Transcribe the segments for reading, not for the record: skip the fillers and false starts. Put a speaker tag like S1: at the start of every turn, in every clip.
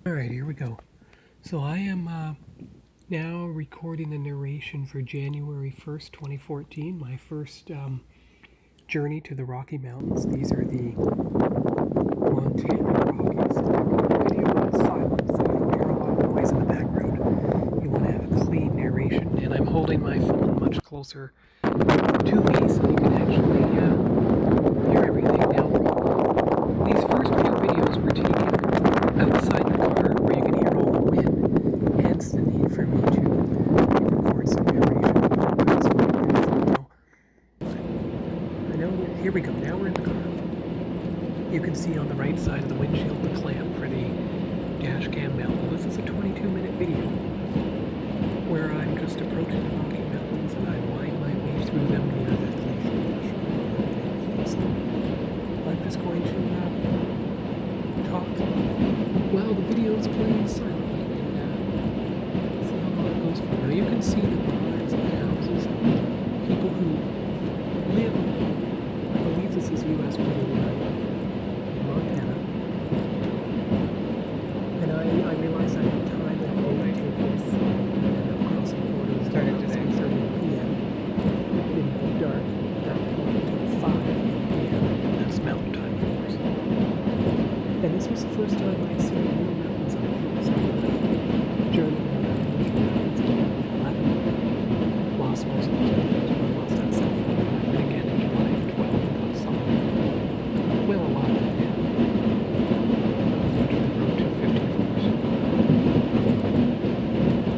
S1: Alright, here we go. So I am now recording the narration for January 1st, 2014, my first journey to the Rocky Mountains. These are the Montana Rockies. The video is silent, so you don't hear a lot of noise in the background. You want to have a clean narration, and I'm holding my phone much closer to me so you can actually hear everything. Now, these first few videos were taken outside the car where you can hear all the wind, hence the need for me to record some narration. I know, here we go, now we're in the car. You can see on the right side of the windshield the clamp for the dash cam mount. Well, this is a 22-minute video where I'm just approaching the Rocky Mountains and I wind my way through them near the glacier. So I'm just going to talk while the video is playing silently and see how long it goes for. Now you can see the barns and the houses, people who live, I believe this is U.S. in Montana. And I realized I had time that day to take this across the border. It started today, 6:30 p.m. It didn't go dark at that point until 5 p.m. That's mountain time, of course. And this was the first time I'd seen real mountains on the so journey around the mountains in 11. Lost most of those videos when I lost that cell phone. And again in July of 12 and got some of it. Well, a lot of it now. Road 250, of course.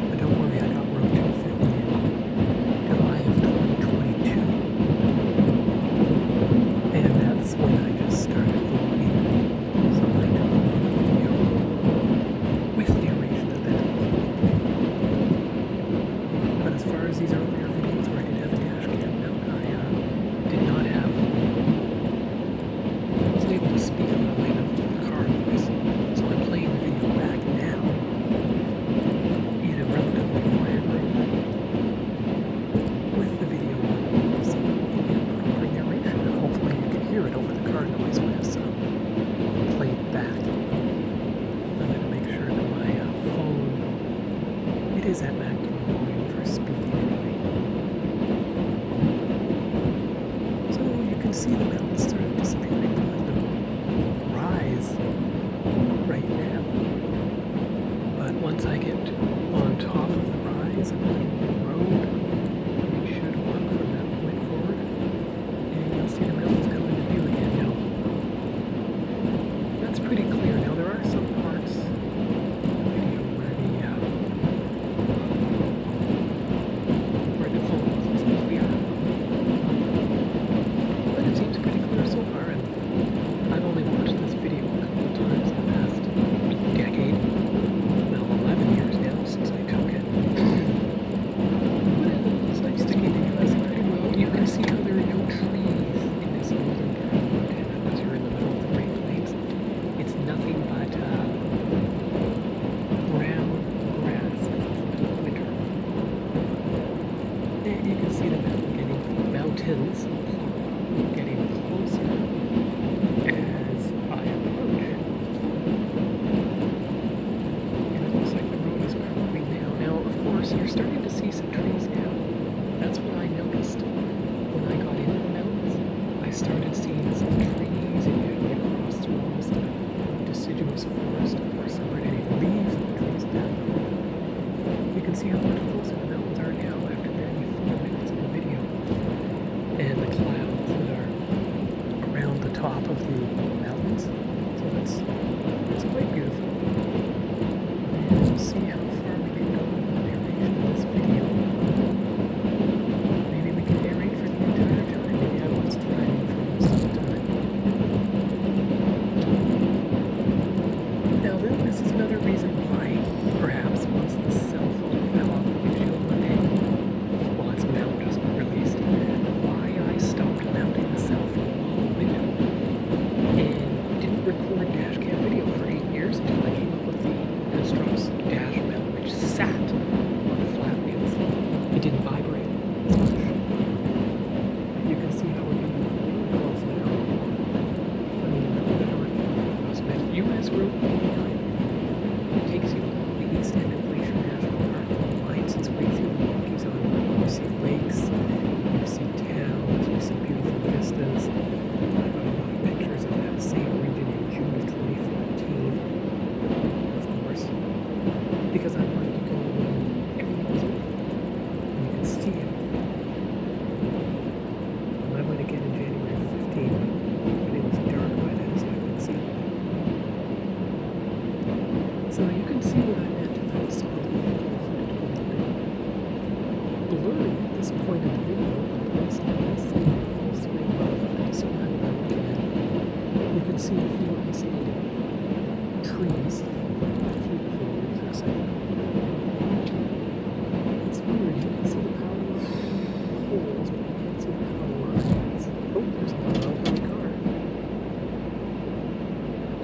S1: But don't worry, I got Road 250 in July of 2022. And that's when I just started vlogging. So I know a video with narration at that point. But as far as these earlier videos where I did have a dash cam mount, I did not have, I wasn't able to speak loudly enough with the car noise. So I'm playing the video back now in a relatively quiet room with the video on so that we can get proper narration and hopefully you can hear it over the car noise when it's played back. I'm going to make sure that my phone, it is at maximum volume for speaking anyway. So you can see the mountains sort of disappearing behind the rise right now. But once I get on top of the rise and the road, it should work from that point forward. And you'll see the mountains come into view again now. That's pretty clear. Now there are some parts of the video where the phone wasn't so clear. But it seems pretty clear so far, and I've only watched this video a couple of times in the past decade. Well, 11 years now since I took it. But it looks like it's continuing pretty well. You can see how there are no trees in this northern part of Montana because you're in the middle of the Great Plains. It's nothing but brown grass because it's the middle of winter. And you can see the mountains getting closer as I approach. And it looks like the road is curving now. Now, of course, you're starting to see some trees now. That's what I noticed when I got into the mountains. I started seeing some trees, and you had to cross through almost a deciduous forest. Of course, there weren't any leaves in the trees at that point. You can see how much closer the mountains are now after barely 4 minutes of the video. And the clouds that are around the top of the mountains. So it's quite beautiful. And we'll see how far we can go in the narration of this video. Maybe we can narrate for the entire time. Maybe I was driving from So you can see what I meant about solid blurry at this point in the video, but at least I can see the full screen of so I'm looking at it. You can see a few isolated trees, a few clears, etc. It's weird, you can see the power poles, but you can't see the power lines. Oh, there's a oncoming car.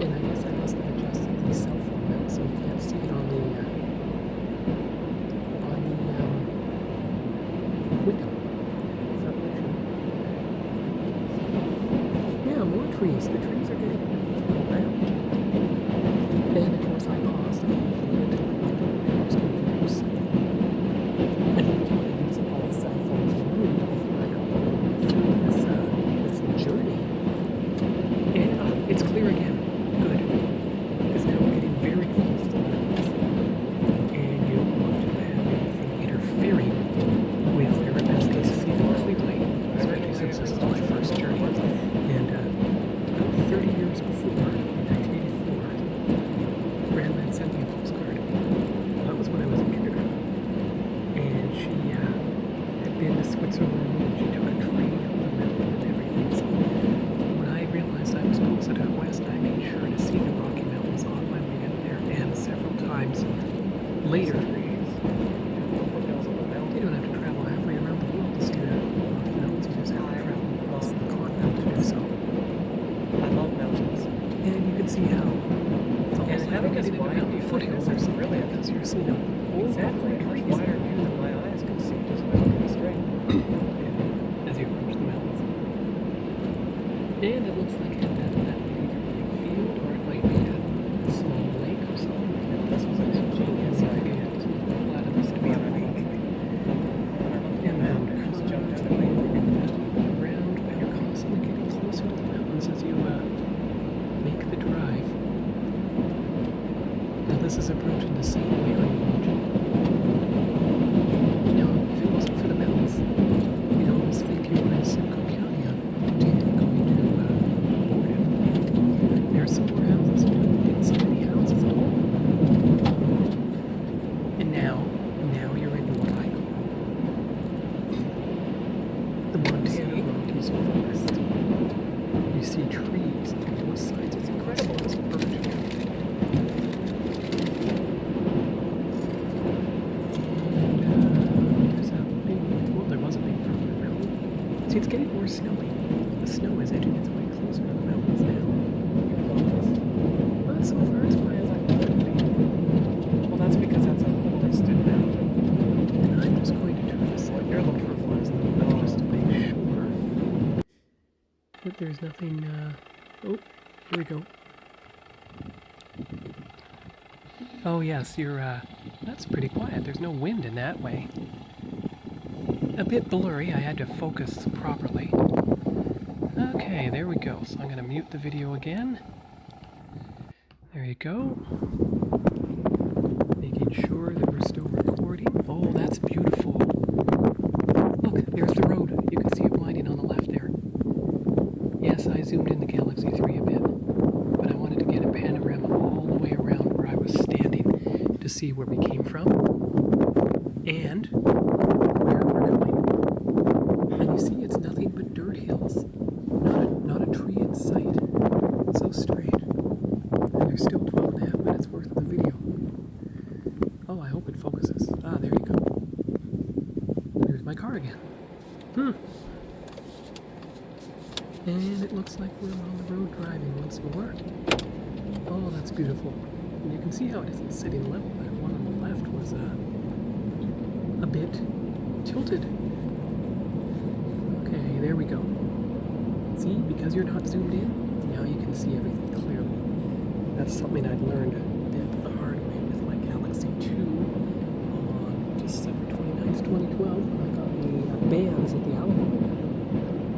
S1: And I guess I must have adjusted the cell phone mount so you can't see it on the window. Yeah, more trees. The trees are getting around. And of course I paused occasionally until I was confused. I didn't want to use all the cell phones removed before I got through this journey. And it's clear again. Good. Because now we're getting very close to the mountains. And you don't want to have anything interfering with your ability to see them clearly, especially since this is my first journey. And 30 years before, in 1984, Grandma had sent me a postcard. That was when I was in kindergarten. And she had been to Switzerland, and she took a train up the mountain and everything. So when I realized I was posted out west, I made sure to see the Rocky Mountains on my way out there, and several times later. You don't have to travel halfway around the world to see the Rocky Mountains. You just have to travel across the continent to do so.
S2: I love mountains.
S1: And you can see how it's almost like
S2: having
S1: getting
S2: this
S1: into
S2: wide
S1: mountain
S2: view
S1: foothills or
S2: is
S1: something,
S2: brilliant.
S1: because you're seeing them
S2: Exactly. A much wider view than my eyes could see just by looking straight.
S1: as you approach the mountains. And it looks like that might either be a field or it might be a small lake or something.
S2: This was an ingenious idea.
S1: Flat enough to be a lake. And the mountain
S2: Just
S1: comes
S2: jumped out
S1: up
S2: of the way.
S1: around, but you're constantly getting closer to the mountains as you make the drive. Now this is approaching the St. Mary region. Now, if it wasn't for the mountains, you'd almost think you were in Simcoe County on Montana going to Oregon. There are some more houses. You don't get so many houses at all. And now you're in what I call the Montana Rockies forest. You see trees on both sides. It's incredible. It's birch and everything. And there's a big, well, there was a big permanent mountain. See, it's getting more snowy. The snow is edging its way closer to the mountains now. Well, so far as far as I thought it would be.
S2: Well, that's because that's a forested mountain.
S1: And I'm just going to turn this
S2: What
S1: on
S2: you're looking for is the
S1: just to make sure that there's nothing, oh, here we go. Oh yes, you're, that's pretty quiet. There's no wind in that way. A bit blurry, I had to focus properly. Okay, there we go. So I'm going to mute the video again. There you go. Making sure that we're still recording. Oh, that's beautiful. Look, there's the road. You can see it winding on the left there. Yes, I zoomed in the Galaxy 3 a bit, but I wanted to get a panorama all the way around where I was standing to see where we came from and where we're going. And you see, it's nothing but dirt hills. Not a tree in sight. So strange. And there's still 12.5 minutes worth of the video. Oh, I hope it focuses. Ah, there you go. There's my car again. And it looks like we're on the road driving once more. Oh, that's beautiful. And you can see how it isn't sitting level. That one on the left was a bit tilted. Okay, there we go. See, because you're not zoomed in, now you can see everything clearly. That's something I'd learned a bit the hard way with my Galaxy 2 on December 29th, 2012, when I got the bands at the Alamo.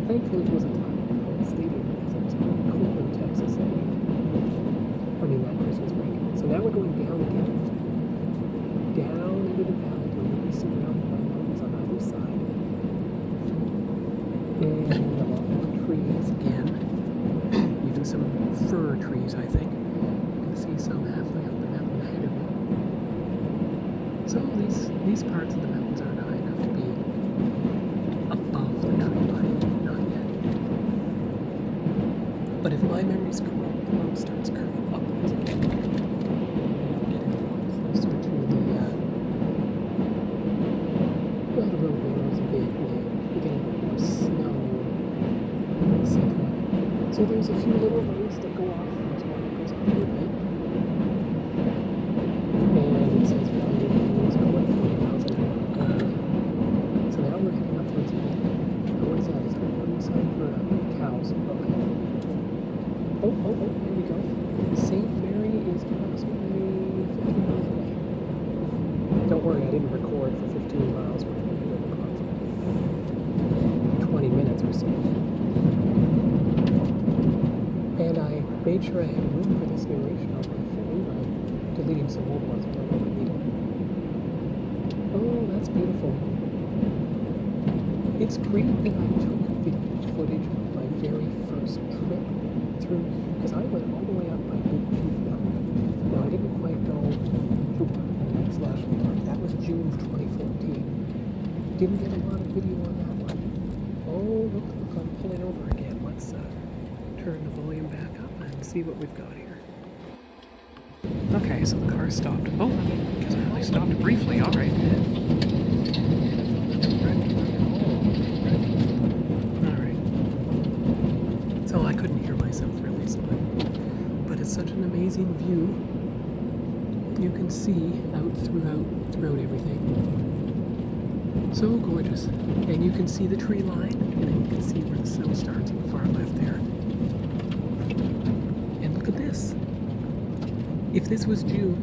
S1: Thankfully, it wasn't stadium because it was cold in Texas. I mean, that Christmas break. So now we're going down again. Down into the valley where we'll be surrounded by mountains on either side. And a lot more trees again. Even some fir trees, I think. You can see some halfway up the mountain ahead of me. So these parts of the mountains aren't high enough to be above the tree line, not yet. But if my memory's correct, the road starts curving upwards again. Getting closer to the road narrows a bit, we're getting more snow, etc. So there's a few little roads that go off. There's one that goes off to the right. And it says riding roads go at 40 miles an hour. So now we're heading upwards again. Now what is that? Is that a road sign for cows? Okay. Oh, here we go. St. Mary is approximately 50 miles away. Don't worry, I didn't record for 15 miles. We're going to do it approximately 20 minutes or so. And I made sure I had room for this narration on my phone by deleting some old ones I don't really need. Oh, that's beautiful. It's great that I took video footage of my very first trip through, because I went all the way up by Big Chief Mountain. Now, I didn't quite go to the next national park. That was June of 2014. Didn't get a lot of video on that one. Oh, look, I'm pulling over again. Let's turn the volume back up and see what we've got here. Okay, so the car stopped. Oh, because I only stopped briefly. All right. All right. So I couldn't hear myself really, but it's such an amazing view. You can see out throughout everything. So gorgeous. And you can see the tree line, and then you can see where the snow starts on the far left there. And look at this. If this was June,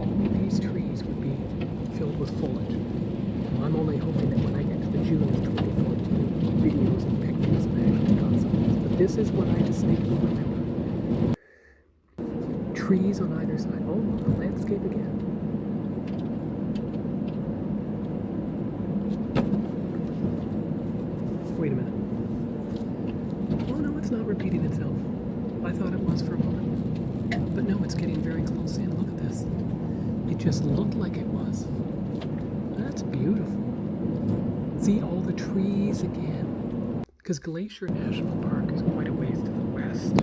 S1: all of these trees would be filled with foliage. Well, I'm only hoping that when I get to the June of 2014 videos and pictures and actually got some of this. But this is what I distinctly remember. Trees on either side. Oh, the landscape again. Wait a minute. Oh no, it's not repeating itself. I thought it was for a moment. But no, it's getting very close in. Look at this. It just looked like it was. That's beautiful. See all the trees again. Because Glacier National Park is quite a ways to the west.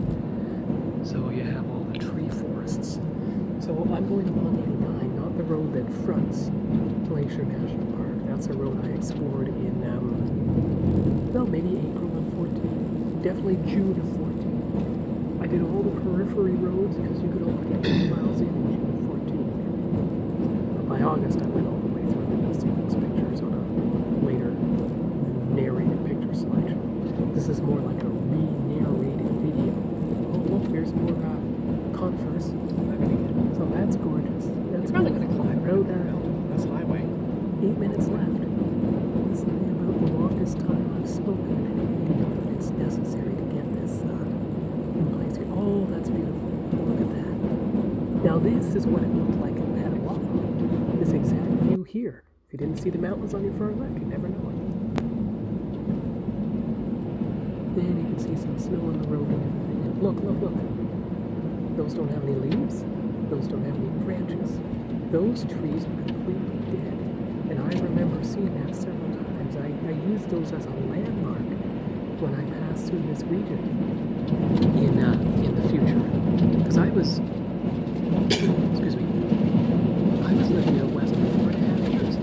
S1: So you have all the tree forests. So I'm going along 89, not the road that fronts Glacier National Park. That's a road I explored in, well, maybe April of 14. Definitely June of 14. I did all the periphery roads because you could only get 2 miles in June of 14. But by August, I went all the way through, and you'll see those pictures on a later narrated picture selection. This is more like a re-narrated video. Oh, look, there's more converse. So that's gorgeous. That's
S2: probably going to climb
S1: road.
S2: That's highway.
S1: 8 minutes left. This is about the longest time I've spoken in any video, but it's necessary to get this in place here. Oh, that's beautiful. Look at that. Now this is what it looked like in Petawawa. This exact view here. If you didn't see the mountains on your far left, you'd never know it. Then you can see some snow on the road and everything. And look. Those don't have any leaves. Those don't have any branches. Those trees are completely dead. And I remember seeing that several times. I used those as a landmark when I passed through this region in the future. Because I was, excuse me, I was living out west for 4.5 years.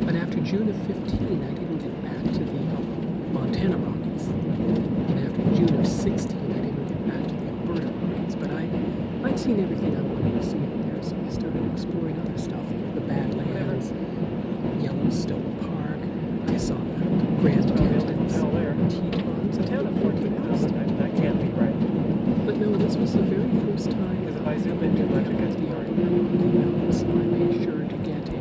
S1: But after June of 15, I didn't get back to the Montana Rockies. And after June of 16, I didn't get back to the Alberta Rockies. But I'd seen everything I wanted to see out there, so I started exploring other stuff. The Badlands, Yellowstone Park. I saw the Grand Tetons, Tetons.
S2: It's a town of 14,000. That can't be right.
S1: But no, this was the very first time
S2: Because if I zoom in too much, it gets
S1: the
S2: blurry.
S1: Alberta Mountains, so I made sure to get a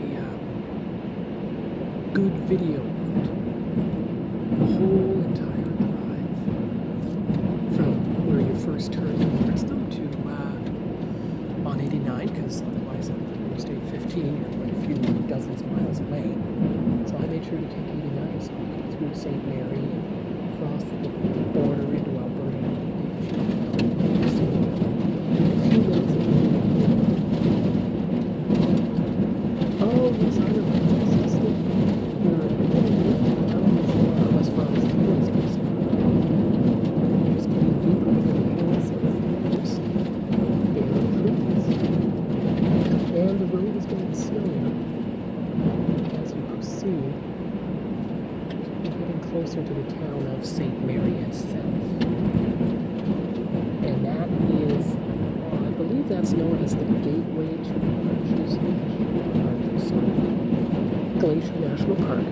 S1: good video of it. The whole entire drive from where you first turned towards them to on 89, because otherwise on Interstate 15 you're quite a few dozens of miles away. So I made sure to take 89 so I could go through St. Mary and cross the border into Alberta and a few minutes. And the road is getting snowier as you proceed. You're getting closer to the town of St. Mary itself. And that is, I believe that's known as the gateway to Glacier National Park,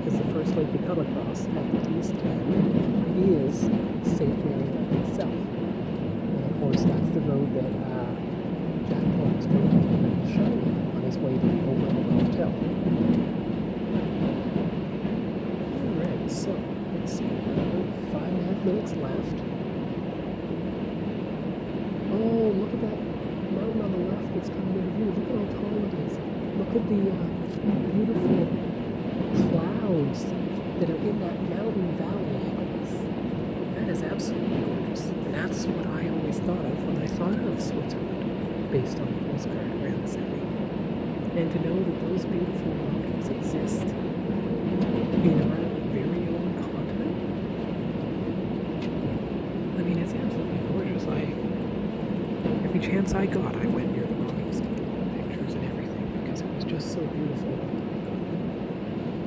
S1: because the first lake you come across at the east end is St. Mary itself. And of course, that's the road that Jack Paul was taking shining on his way to the Overlook Hotel. Alright, so let's see, about 5.5 minutes left. Oh, look at that mountain on the left that's coming into view. Look at how tall it is. Look at the beautiful clouds that are in that mountain valley ahead of us. That is absolutely gorgeous. And that's what I always thought of when I thought of Switzerland, based on the postcard Graham sent me. And to know that those beautiful mountains exist in our very own continent. I mean, it's absolutely gorgeous. Every chance I got, I went near the Rockies to get pictures and everything because it was just so beautiful.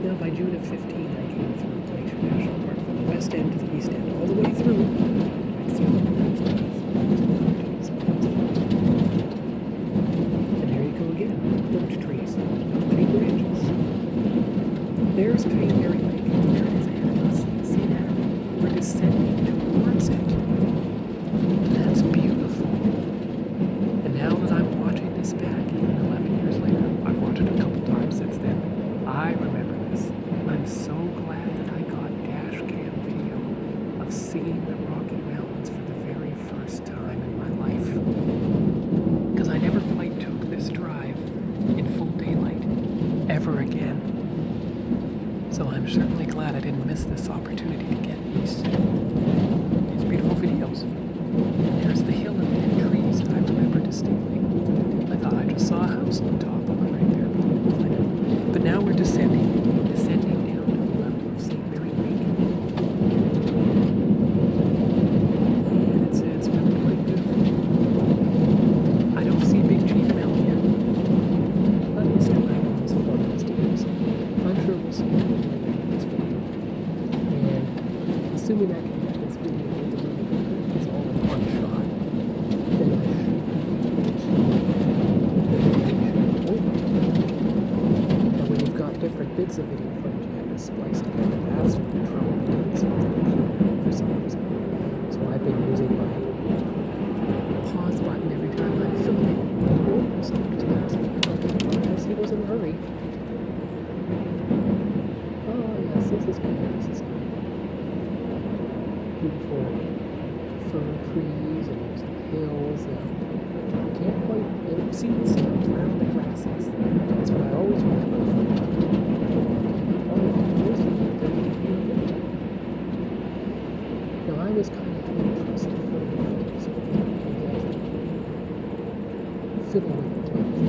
S1: Now, by June of 15, I came through Glacier National Park from the west end to the east end, all the way through. I'd see all the mountains. And there you go again, birch trees, many branches. There's St. Mary Lake, and there it is ahead of us. See that? We're descending towards it. That's beautiful. And now that I'm watching this back, even 11 years later, I've watched it a couple times since then, I remember this. I'm so glad that I got dash cam video of seeing the Rocky Mountains for the very first time in my life. Because I never quite took this drive in full daylight ever again. So I'm certainly glad I didn't miss this opportunity to get these beautiful videos. And there's the hill of dead trees that I remember distinctly. I thought I just saw a house on top of it right there. But now we're descending down to the left of St. Mary Lake. And it's really quite beautiful. I don't see Big Chief Mountain yet. But we still have almost 4 minutes to go, so I'm sure we'll see it in this video. And assuming I can get this video with the movie it's all in one shot, then I should be able to and when you've got different bits of video footage you have to splice together, that's when the trouble begins with the computer for some reason. So I've been using my pause button every time I'm filming. Oh, someone just passed me. Because he was in a hurry. Oh yes, this is good. This is good. Beautiful fir trees and there's hills and you can't quite see the snow around the grasses. That's what I always remember from now I was kind of interested for fiddle with the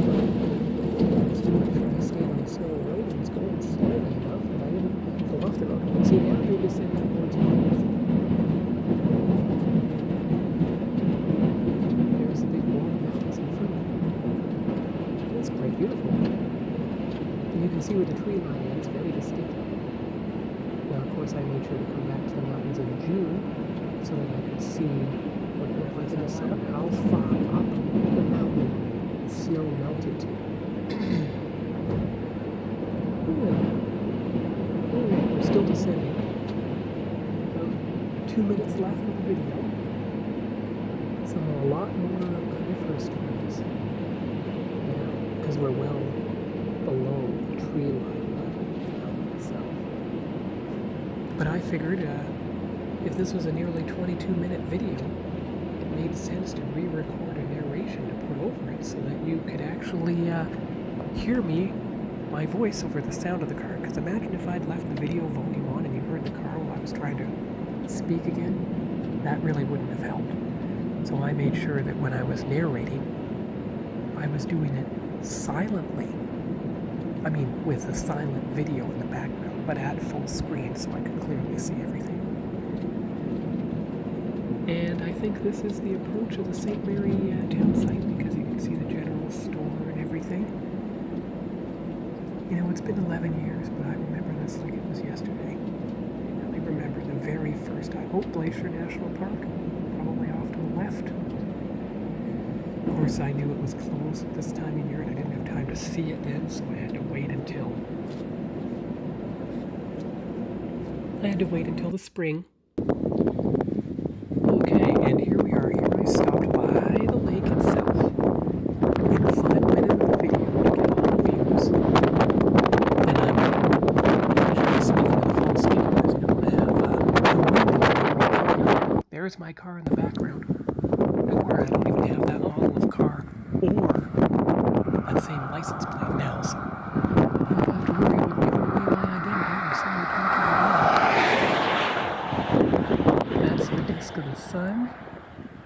S1: I stayed on the slow road and was going slowly enough and I didn't go off the road. See, now you're descending towards mountains. There's the big wall of mountains in front of me. That's quite beautiful. And you can see where the tree line ends very distinctly. Now, of course, I made sure to come back to the mountains in June so that I could see what it looked like in the summer, how far up the mountain the snow melted to. Alright, we're still descending. 2 minutes left of the video. So a lot more coniferous trees now, because we're well below the tree line level itself. But I figured if this was a nearly 22-minute video, it made sense to re-record a narration to put over it so that you could actually hear my voice over the sound of the car. Because imagine if I'd left the video volume on and you heard the car while I was trying to speak again. That really wouldn't have helped. So I made sure that when I was narrating, I was doing it silently. I mean, with a silent video in the background, but at full screen so I could clearly see everything. And I think this is the approach of the St. Mary town site because you can see the general store and everything. You know, it's been 11 years, but I remember this like it was yesterday. I really remember the very first time. Oh, Glacier National Park, probably off to the left. Of course, I knew it was closed at this time of year, and I didn't have time to see it then, so I had to wait until the spring. Okay, and here we are. Here I stopped by the lake itself in the final minute of the video to get all the views. And I'm usually speaking to the phone speaker because you don't have the wind. There's my car in the background. Don't worry, I don't even have that model of car or that same license plate now, so I don't have to worry about giving away my identity or someone tracking me down. That's the disk of the sun.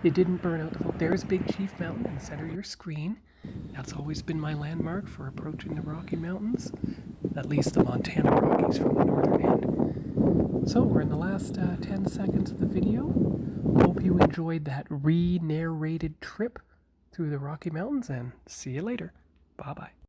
S1: It didn't burn out the phone. There's Big Chief Mountain in the center of your screen. That's always been my landmark for approaching the Rocky Mountains, at least the Montana Rockies from the northern end. So we're in the last 10 seconds of the video. Hope you enjoyed that re-narrated trip through the Rocky Mountains, and see you later. Bye-bye.